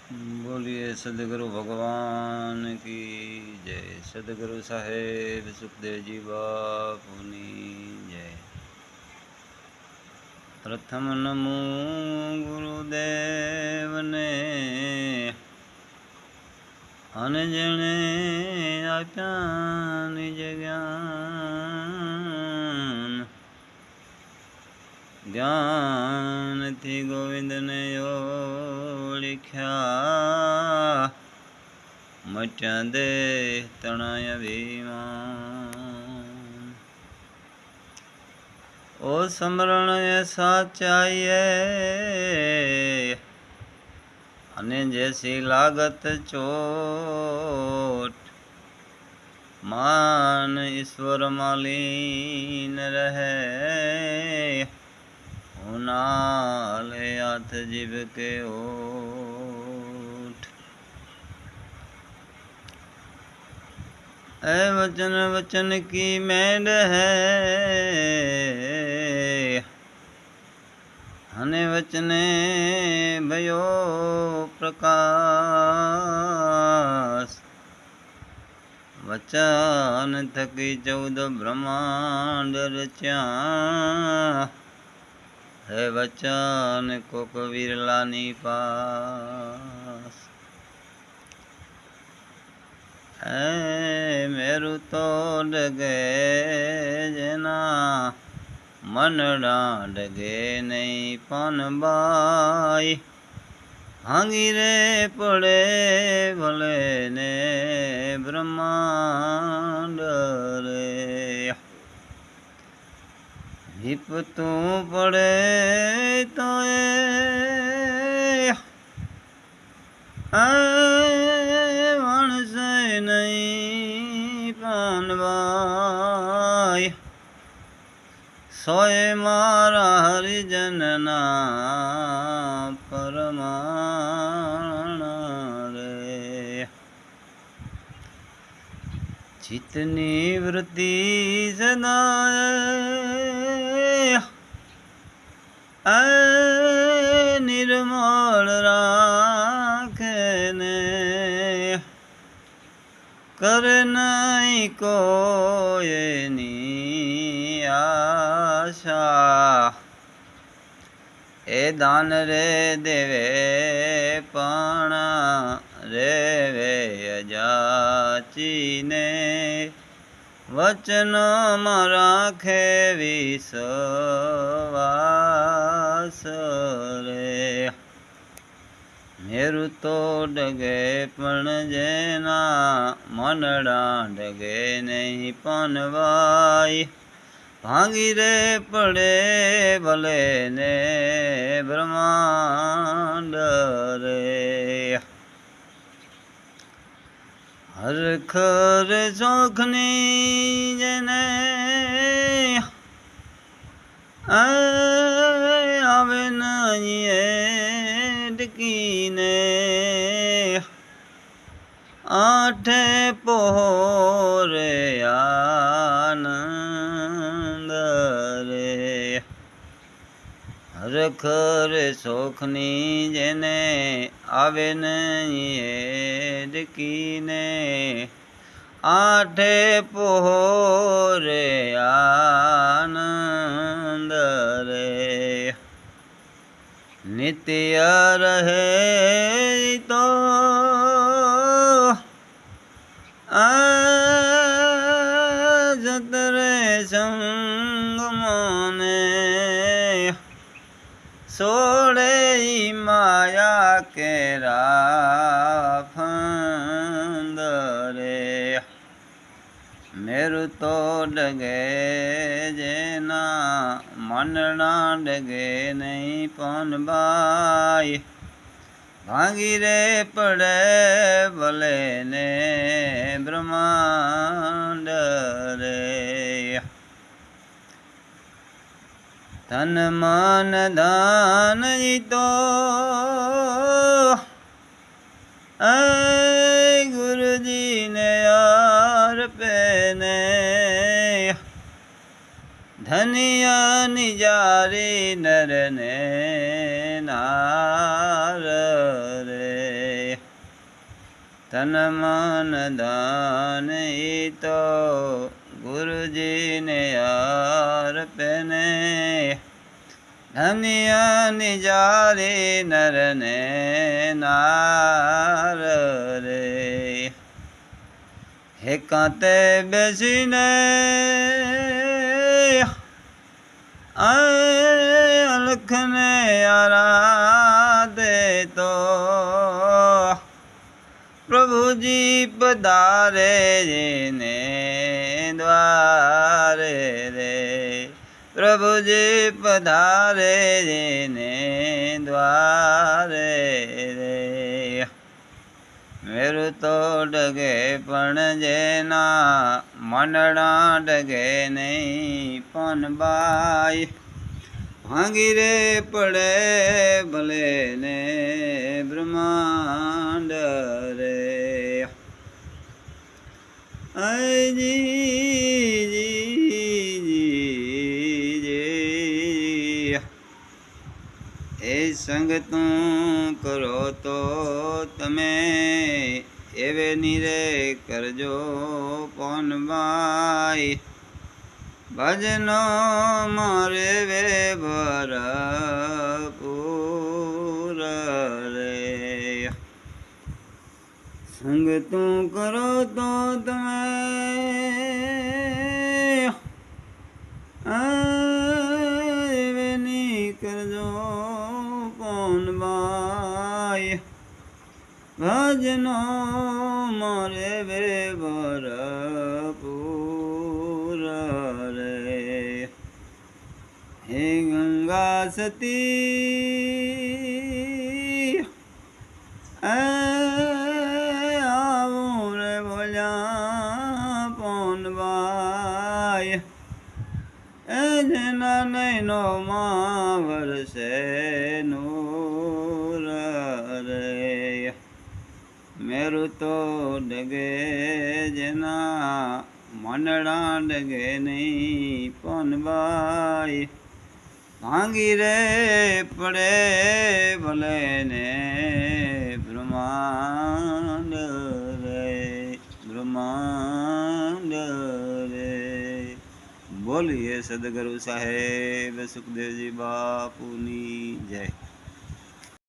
बोलिए सदगुरु भगवान की जय। सदगुरु साहेब सुखदेव जी बापूनी जय। प्रथम नमो गुरुदेव ने अनजणे आप्या निज ज्ञान थी गोविंद ने ओळख्या मट्या देह तणाय अभिमान। ओ समरण साचाईए अने जैसी लागत चोट मान ईश्वर मालीन रहे नाले हाथ जीव के ओठ। ऐ वचन वचन की मेंढ है हने वचने भयो प्रकाश। वचन थकी 14 ब्रह्मांड रच्या है वचन कोक विरलानी पास। ऐ मेरु तो डगे जना मनड़ा डगे नहीं पन बाई। भांगी रे पड़े भले ने ब्रह्मांड रे। हिप तू पड़े तो वणसे नहीं पानवाई। सोए मारा हरिजनना परमाण रे। चितनी वृत्ति सदाए निर्मल राखे ने कर नहीं कोई आशा। ए दान रे देवे पाणा रेवे अजाची ने वचन राखे विश्वास रे। मेरु तो डगे पण जेना मनड़ा डगे नहीं पनवाई। भांगी रे पड़े भले ने ब्रह्मांड रे। हर खर जोखनी जने आवे नहीं डकीने। आठे पोरे आनंद रे। हर खर सोखनी जेने आवे नहीं डकीने। आठे पोरे आनंद रे। नित्य रहे तो जतरे संग माने सोड़े माया के राफंद रे। मेरु तो डगे जेना मनना डगे नहीं पन बाई। भांगी रे पड़े भले ने ब्रह्मांड रे। तन मन दान तो गुरु जी ने यार पेने। धनिया निजारी नर ने नार रे। तन मन दान ई तो गुरु जी ने यार पहने धनिया निजारे नर ने नार रे हे कांते बेसीने अलख ने आराधे तो प्रभु जी पधारे ने द्वारे रे प्रभु जी पधारे ने द्वारे रे मेरु तो डगे पण जेना मनड़ा डगे नहीं पन बाई भांगी रे पड़े भले ने ब्रह्मांड रे आई जी जी जी जी ए संग तू करो तो तमे एवे नीरे करजो पौन बाई भजनो मारे वे भरपूर रे संग तू करो तो तमे एवे नी करजो पौन बाई भजनो मारे वे भरपूर रे हे गंगा सती आवूं रे बोलिया पौन बाई जना नैनो मावर से नूर रे मेरु तो डगे जना मनड़ा डगे नहीं पन बाई भांगी रे पड़े भले ने ब्रह्मांड रे बोलिए सदगुरु साहेब सुखदेव जी बापूनी जय।